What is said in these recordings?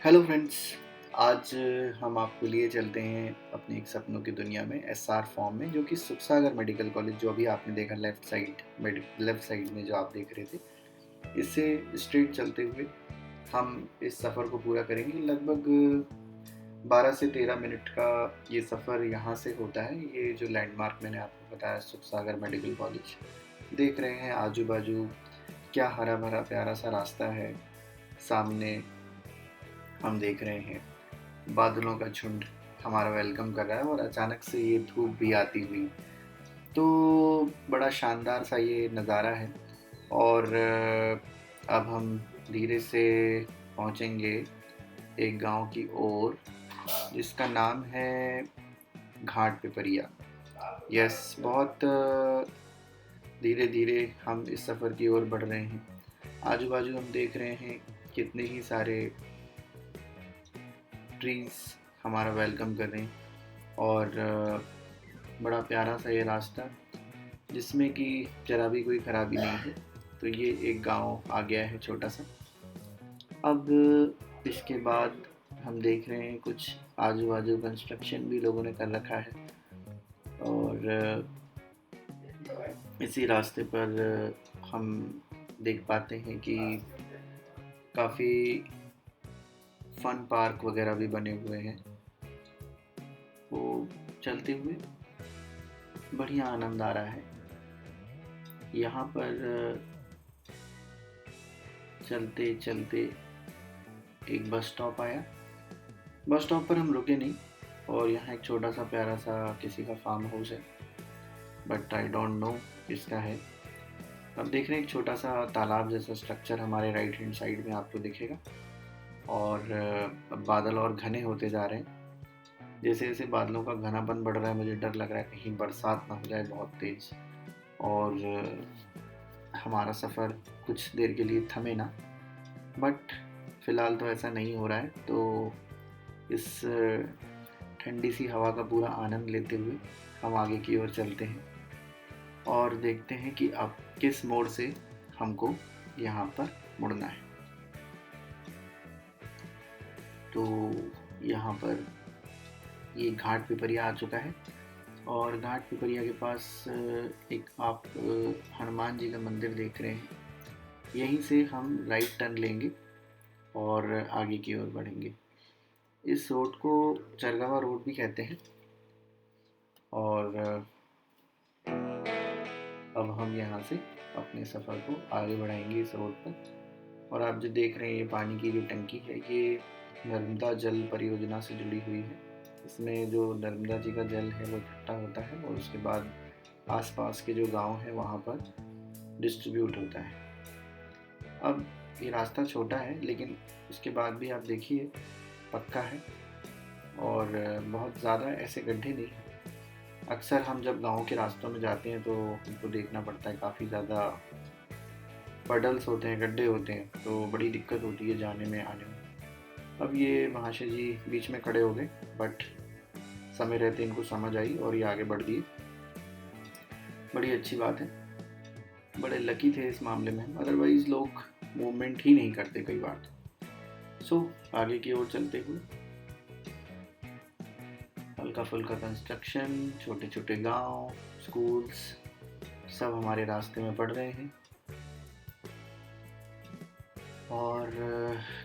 Hello friends. आज हम आपको लिए चलते हैं अपने एक सपनों की दुनिया में एसआर फॉर्म में, जो कि सुखसागर मेडिकल कॉलेज, जो अभी आपने देखा लेफ्ट साइड में जो आप देख रहे थे, इससे स्ट्रेट चलते हुए हम इस सफ़र को पूरा करेंगे। लगभग 12 से 13 मिनट का ये सफ़र यहाँ से होता है। ये जो लैंडमार्क मैंने आपको बताया, सुखसागर मेडिकल कॉलेज, देख रहे हैं आजू बाजू क्या हरा भरा प्यारा सा रास्ता है। सामने हम देख रहे हैं बादलों का झुंड हमारा वेलकम कर रहा है, और अचानक से ये धूप भी आती हुई, तो बड़ा शानदार सा ये नज़ारा है। और अब हम धीरे से पहुंचेंगे एक गांव की ओर, जिसका नाम है घाट पिपरिया। यस, बहुत धीरे धीरे हम इस सफ़र की ओर बढ़ रहे हैं। आजू बाजू हम देख रहे हैं कितने ही सारे ट्रीज़ हमारा वेलकम कर रहे हैं, और बड़ा प्यारा सा ये रास्ता, जिसमें कि ज़रा भी कोई ख़राबी नहीं है। तो ये एक गांव आ गया है छोटा सा। अब इसके बाद हम देख रहे हैं कुछ आजू बाजू कंस्ट्रक्शन भी लोगों ने कर रखा है, और इसी रास्ते पर हम देख पाते हैं कि काफ़ी फन पार्क वगैरह भी बने हुए हैं। वो चलते हुए बढ़िया आनंद आ रहा है। यहाँ पर चलते चलते एक बस स्टॉप आया। बस स्टॉप पर हम रुके नहीं, और यहाँ एक छोटा सा प्यारा सा किसी का फार्म हाउस है, बट आई डोंट नो किसका है। अब देख रहे हैं एक छोटा सा तालाब जैसा स्ट्रक्चर हमारे राइट हैंड साइड में आपको दिखेगा, और अब बादल और घने होते जा रहे हैं। जैसे जैसे बादलों का घनापन बढ़ रहा है, मुझे डर लग रहा है कहीं बरसात ना हो जाए बहुत तेज़, और हमारा सफ़र कुछ देर के लिए थमे ना। बट फ़िलहाल तो ऐसा नहीं हो रहा है। तो इस ठंडी सी हवा का पूरा आनंद लेते हुए हम आगे की ओर चलते हैं, और देखते हैं कि अब किस मोड़ से हमको यहाँ पर मुड़ना है। तो यहाँ पर ये घाट पिपरिया आ चुका है, और घाट पिपरिया के पास एक आप हनुमान जी का मंदिर देख रहे हैं। यहीं से हम राइट टर्न लेंगे और आगे की ओर बढ़ेंगे। इस रोड को चरगावा रोड भी कहते हैं। और अब हम यहाँ से अपने सफ़र को आगे बढ़ाएंगे इस रोड पर। और आप जो देख रहे हैं ये पानी की जो टंकी है, ये नर्मदा जल परियोजना से जुड़ी हुई है। इसमें जो नर्मदा जी का जल है वो इकट्ठा होता है, और उसके बाद आसपास के जो गांव हैं वहाँ पर डिस्ट्रीब्यूट होता है। अब ये रास्ता छोटा है, लेकिन इसके बाद भी आप देखिए पक्का है, और बहुत ज़्यादा ऐसे गड्ढे नहीं हैं। अक्सर हम जब गांव के रास्तों में जाते हैं तो हमको देखना पड़ता है काफ़ी ज़्यादा पडल्स होते हैं, गड्ढे होते हैं, तो बड़ी दिक्कत होती है जाने में आने में। अब ये महाशय जी बीच में खड़े हो गए, बट समय रहते इनको समझ आई और ये आगे बढ़ दिए। बड़ी अच्छी बात है, बड़े लकी थे इस मामले में, अदरवाइज लोग मूवमेंट ही नहीं करते कई बार। सो आगे की ओर चलते हुए हल्का फुल्का कंस्ट्रक्शन, छोटे छोटे गांव, स्कूल्स सब हमारे रास्ते में पड़ रहे हैं, और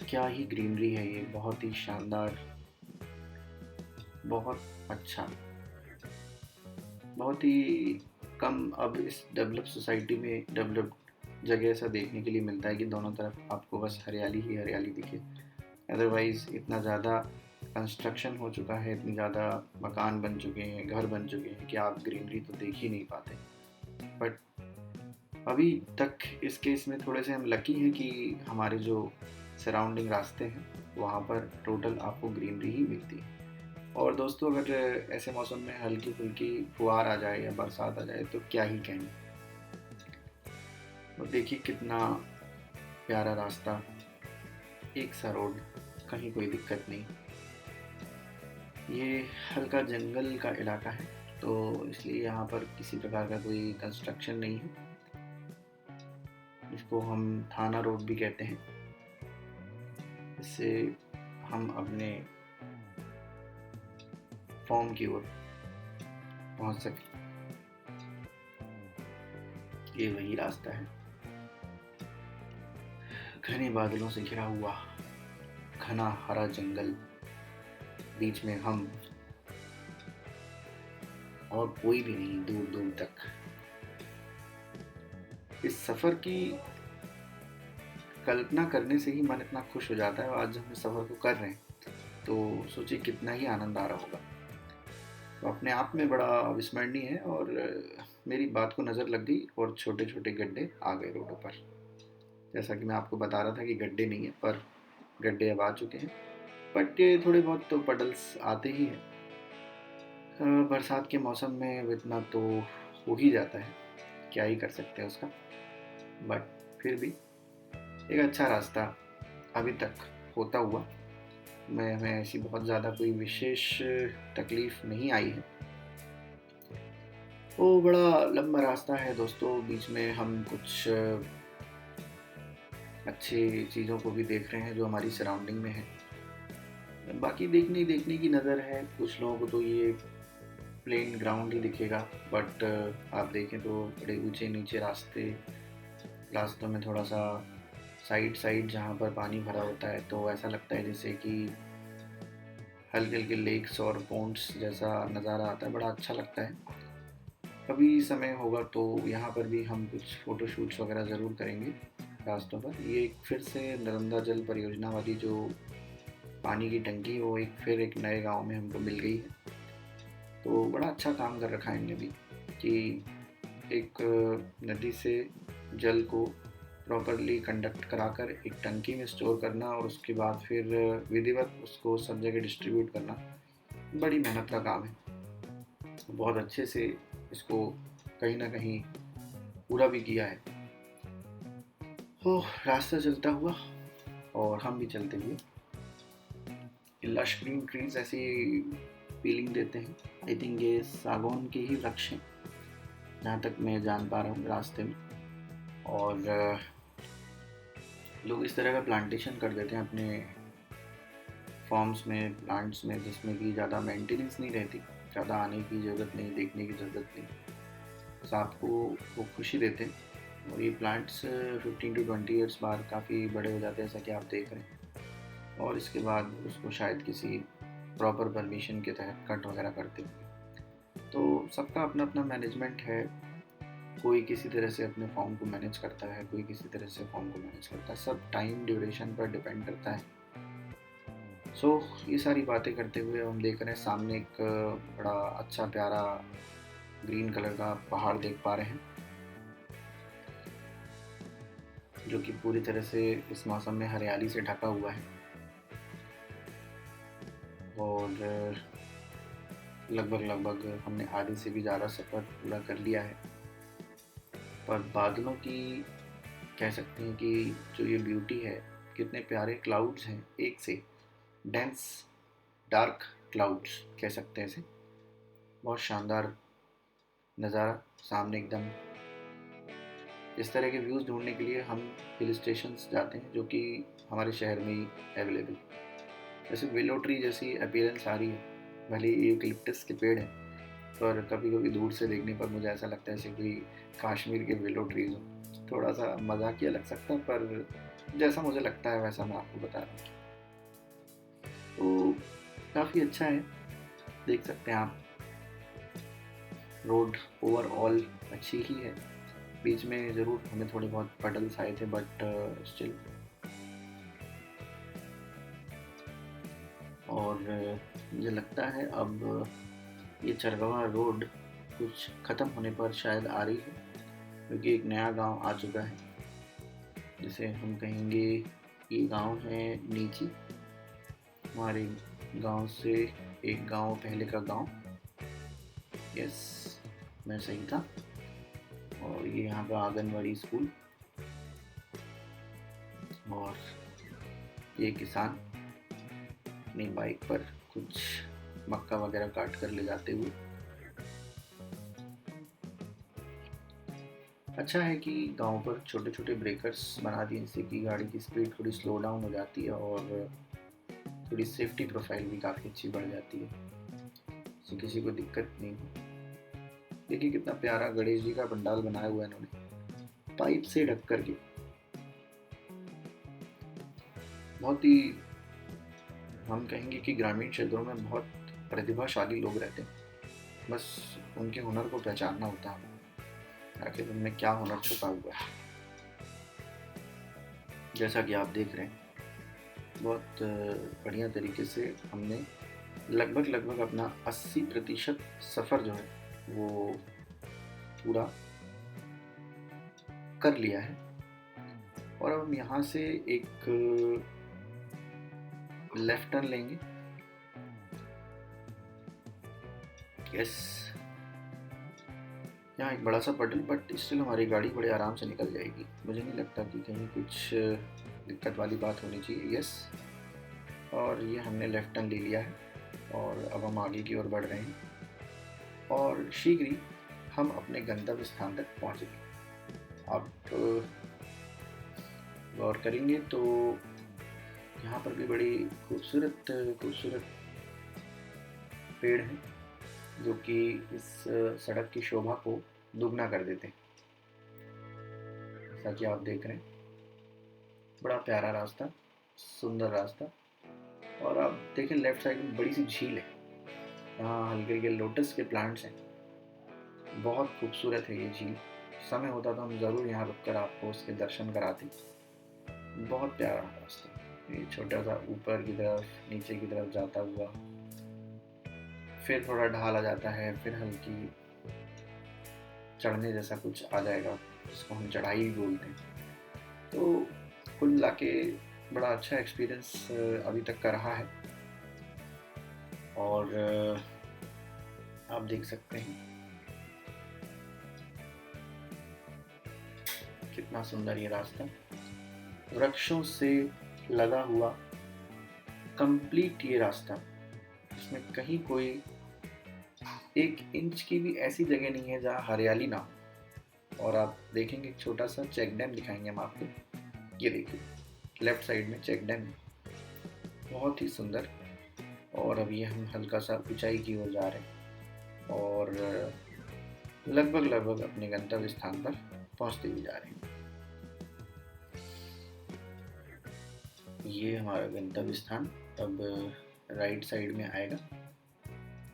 क्या ही ग्रीनरी है ये, बहुत ही शानदार, बहुत अच्छा। बहुत ही कम अब इस डेवलप सोसाइटी में, डेवलप्ड जगह ऐसा देखने के लिए मिलता है कि दोनों तरफ आपको बस हरियाली ही हरियाली दिखे। अदरवाइज़ इतना ज़्यादा कंस्ट्रक्शन हो चुका है, इतनी ज़्यादा मकान बन चुके हैं, घर बन चुके हैं कि आप ग्रीनरी तो देख ही नहीं पाते। बट अभी तक इस केस में थोड़े से हम लकी हैं कि हमारे जो सराउंडिंग रास्ते हैं वहाँ पर टोटल आपको ग्रीनरी ही मिलती है। और दोस्तों, अगर ऐसे मौसम में हल्की फुल्की फुहार आ जाए या बरसात आ जाए तो क्या ही कहना। और देखिए कितना प्यारा रास्ता, एक सा रोड, कहीं कोई दिक्कत नहीं। ये हल्का जंगल का इलाका है, तो इसलिए यहाँ पर किसी प्रकार का कोई कंस्ट्रक्शन नहीं है। इसको हम थाना रोड भी कहते हैं। इससे हम अपने फॉर्म की ओर पहुंच सके। ये वही रास्ता है, घने बादलों से घिरा हुआ घना हरा जंगल, बीच में हम और कोई भी नहीं दूर दूर तक। इस सफ़र की कल्पना करने से ही मन इतना खुश हो जाता है, और आज हम इस सफ़र को कर रहे हैं तो सोचिए कितना ही आनंद आ रहा होगा। तो अपने आप में बड़ा अविस्मरणीय है। और मेरी बात को नज़र लग गई और छोटे छोटे गड्ढे आ गए रोडों पर। जैसा कि मैं आपको बता रहा था कि गड्ढे नहीं है, पर गड्ढे अब आ चुके हैं। बट ये थोड़े बहुत तो पडल्स आते ही हैं। बरसात के मौसम में इतना तो हो ही जाता है, क्या ही कर सकते हैं उसका। बट फिर भी एक अच्छा रास्ता अभी तक होता हुआ, मैं हमें ऐसी बहुत ज़्यादा कोई विशेष तकलीफ़ नहीं आई है। वो बड़ा लंबा रास्ता है दोस्तों, बीच में हम कुछ अच्छी चीज़ों को भी देख रहे हैं जो हमारी सराउंडिंग में है। बाकी देखने देखने की नज़र है, कुछ लोगों को तो ये प्लेन ग्राउंड ही दिखेगा, बट आप देखें तो बड़े ऊंचे नीचे रास्तों में थोड़ा सा साइड साइड जहाँ पर पानी भरा होता है तो ऐसा लगता है जैसे कि हल्के हल्के लेक्स और पॉन्ड्स जैसा नज़ारा आता है, बड़ा अच्छा लगता है। कभी समय होगा तो यहाँ पर भी हम कुछ फ़ोटो शूट्स वगैरह ज़रूर करेंगे रास्तों पर। ये एक फिर से नर्मदा जल परियोजना वाली जो पानी की टंकी, वो एक नए गांव में हमको मिल गई है। तो बड़ा अच्छा काम कर रखा है इनने भी कि एक नदी से जल को प्रॉपरली कंडक्ट कराकर एक टंकी में स्टोर करना और उसके बाद फिर विधिवत उसको सब जगह डिस्ट्रीब्यूट करना, बड़ी मेहनत का काम है। बहुत अच्छे से इसको कहीं ना कहीं पूरा भी किया है। तो रास्ता चलता हुआ और हम भी चलते हुए, लश ग्रीन ट्रीज ऐसी फीलिंग देते हैं। आई थिंक ये सागौन के ही वृक्ष हैं जहाँ तक मैं जान पा रहा हूँ रास्ते में। और लोग इस तरह का प्लांटेशन कर देते हैं अपने फॉर्म्स में, प्लांट्स में, जिसमें कि ज़्यादा मेंटेनेंस नहीं रहती, ज़्यादा आने की ज़रूरत नहीं, देखने की ज़रूरत नहीं, बस आपको वो खुशी देते हैं। और ये प्लांट्स 15 to 20 ईयर्स बाद काफ़ी बड़े हो जाते हैं, जैसा कि आप देख रहे हैं। और इसके बाद उसको शायद किसी प्रॉपर परमिशन के तहत कट वगैरह करते हैं। तो सबका अपना अपना मैनेजमेंट है, कोई किसी तरह से अपने फॉर्म को मैनेज करता है, कोई किसी तरह से फॉर्म को मैनेज करता है, सब टाइम ड्यूरेशन पर डिपेंड करता है। सो ये सारी बातें करते हुए हम देख रहे हैं सामने एक बड़ा अच्छा प्यारा ग्रीन कलर का पहाड़ देख पा रहे हैं, जो कि पूरी तरह से इस मौसम में हरियाली से ढका हुआ है। और लगभग हमने आधे से भी ज़्यादा सफ़र पूरा कर लिया है। पर बादलों की कह सकते हैं कि जो ये ब्यूटी है, कितने प्यारे क्लाउड्स हैं, एक से डेंस डार्क क्लाउड्स कह सकते हैं इसे। बहुत शानदार नज़ारा सामने एकदम। इस तरह के व्यूज़ ढूंढने के लिए हम हिल स्टेशंस जाते हैं, जो कि हमारे शहर में ही अवेलेबल। जैसे विलो ट्री जैसी अपीयरेंस आ रही है, भले ही यूकलिप्टस के पेड़ हैं, पर कभी कभी दूर से देखने पर मुझे ऐसा लगता है जैसे कोई कश्मीर के विलो ट्रीज हो। थोड़ा सा मजाकिया लग सकता है, पर जैसा मुझे लगता है वैसा मैं आपको बता रहा हूँ। तो काफ़ी अच्छा है, देख सकते हैं आप। रोड ओवरऑल अच्छी ही है, बीच में ज़रूर हमें थोड़े बहुत पडल्स आए थे, बट स्टिल। और मुझे लगता है अब ये चरगवा रोड कुछ ख़त्म होने पर शायद आ रही है, क्योंकि एक नया गांव आ चुका है, जिसे हम कहेंगे ये गांव है नीची। हमारे गांव से एक गांव पहले का गांव, यस मैं सही था। और ये यहाँ का आंगनवाड़ी स्कूल, और ये किसान अपनी बाइक पर कुछ मक्का वगैरह काट कर ले जाते हुए। अच्छा है कि गांव पर छोटे छोटे ब्रेकर्स बना दिए, जिससे कि गाड़ी की स्पीड थोड़ी स्लो डाउन हो जाती है और थोड़ी सेफ्टी प्रोफाइल भी काफ़ी अच्छी बढ़ जाती है, तो किसी को दिक्कत नहीं। देखिए कितना प्यारा गणेश जी का पंडाल बनाया हुआ है इन्होंने, पाइप से ढक कर के। बहुत ही, हम कहेंगे कि ग्रामीण क्षेत्रों में बहुत प्रतिभाशाली लोग रहते हैं, बस उनके हुनर को पहचानना होता है, आखिर उनमें क्या हुनर छुपा हुआ है। जैसा कि आप देख रहे हैं, बहुत बढ़िया तरीके से हमने लगभग अपना 80% सफ़र जो है वो पूरा कर लिया है। और अब हम यहाँ से एक लेफ्ट टर्न लेंगे। यस, यहाँ एक बड़ा सा पटल, बट स्टिल हमारी गाड़ी बड़े आराम से निकल जाएगी। मुझे नहीं लगता कि कहीं कुछ दिक्कत वाली बात होनी चाहिए। यस, और ये हमने लेफ्ट टर्न ले लिया है और अब हम आगे की ओर बढ़ रहे हैं और शीघ्र ही हम अपने गंतव्य स्थान तक पहुँच गए। आप गौर करेंगे तो यहाँ पर भी बड़ी खूबसूरत पेड़ हैं जो कि इस सड़क की शोभा को दुगना कर देते हैं। जैसा कि आप देख रहे हैं, बड़ा प्यारा रास्ता, सुंदर रास्ता। और आप देखें लेफ्ट साइड में बड़ी सी झील है, यहाँ हल्के हल्के लोटस के प्लांट्स हैं। बहुत खूबसूरत है ये झील। समय होता तो हम ज़रूर यहाँ रुककर आपको उसके दर्शन कराते। बहुत प्यारा रास्ता, ये छोटा सा ऊपर की तरफ नीचे की तरफ जाता हुआ, फिर थोड़ा ढाल आ जाता है, फिर हल्की चढ़ने जैसा कुछ आ जाएगा, जिसको हम चढ़ाई भी बोलते हैं। तो कुल मिला के बड़ा अच्छा एक्सपीरियंस अभी तक का रहा है। और आप देख सकते हैं कितना सुंदर ये रास्ता, वृक्षों से लगा हुआ कंप्लीट ये रास्ता, इसमें कहीं कोई 1 इंच की भी ऐसी जगह नहीं है जहाँ हरियाली ना हो। और आप देखेंगे एक छोटा सा चेक डैम दिखाएंगे हम आपको, ये देखिए लेफ्ट साइड में चेक डैम, बहुत ही सुंदर। और अभी हम हल्का सा ऊंचाई की ओर जा रहे हैं और लगभग अपने गंतव्य स्थान पर पहुंचते भी जा रहे हैं। ये हमारा गंतव्य स्थान अब राइट साइड में आएगा,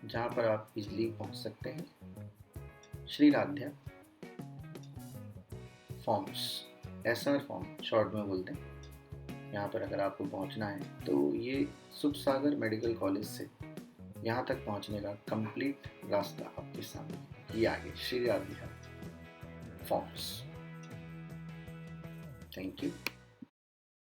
जहाँ पर आप इजली पहुँच सकते हैं। Shri Radhya forms, SR form short में बोलते हैं। यहाँ पर अगर आपको पहुँचना है तो ये सुखसागर मेडिकल कॉलेज से यहाँ तक पहुँचने का कंप्लीट रास्ता आपके सामने, ये आगे Shri Radhya forms. Thank you.